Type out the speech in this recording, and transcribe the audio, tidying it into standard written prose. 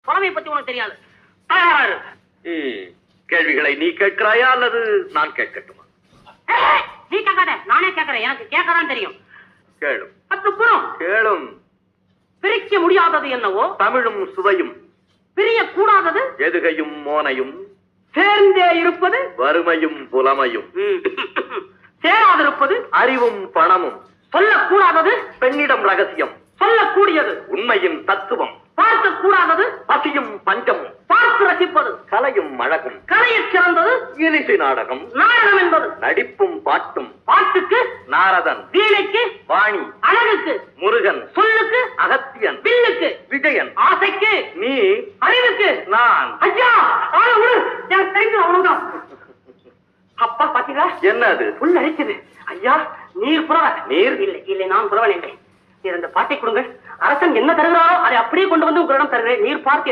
புலமை பத்தி உனக்கு தெரியாது. கேள்விகளை நீ கேட்கிறாயா அல்லது நான் கேட்கட்டுமா? நீ கேட்காத, நானே கேட்கிறேன். எனக்கு கேட்கதான் தெரியும். கேளும். அத்துப்புறம் கேளும். பிரிக்க முடியாதது என்னவோ தமிழும் சுவையும், பிரிய கூடாதது எதுகையும் மோனையும், சேர்ந்தே இருப்பது வறுமையும் புலமையும், சேராதிருப்பது அறிவும் பணமும், சொல்லக்கூடாதது பெண்ணிடம் ரகசியம், சொல்லக்கூடியது உண்மையின் தத்துவம், பார்க்க கூடாதது பசியும் பஞ்சமும், பார்த்து ரசிப்பது கலையும் அழகும், கலையில் சிறந்தது இனிசை நாடகம், நாடகம் என்பது. நடிப்பும் பாட்டும், பாட்டுக்கு நாரதன், வீணைக்கு வாணி, அழகுக்கு முருகன், சொல்லுக்கு அகத்தியன், வில்லுக்கு விஜயன், ஆசைக்கு நீ, அறிவுக்கு நான். ஐயா ஆளை விடு, எனக்கு தெரிஞ்சு அவ்வளவுதான். அப்பா பாத்தீங்களா என்ன அது? புல் அரிக்குது. ஐயா நீர் புறவ. நீர்? இல்லை இல்லை, நான் புறவன் இல்லை. நீர் அந்த பாட்டை கொடுங்க. அரசன் என்ன தருகிறாரோ அதை அப்படியே கொண்டு வந்து உங்களிடம் தருகிறேன். நீர் பார்த்து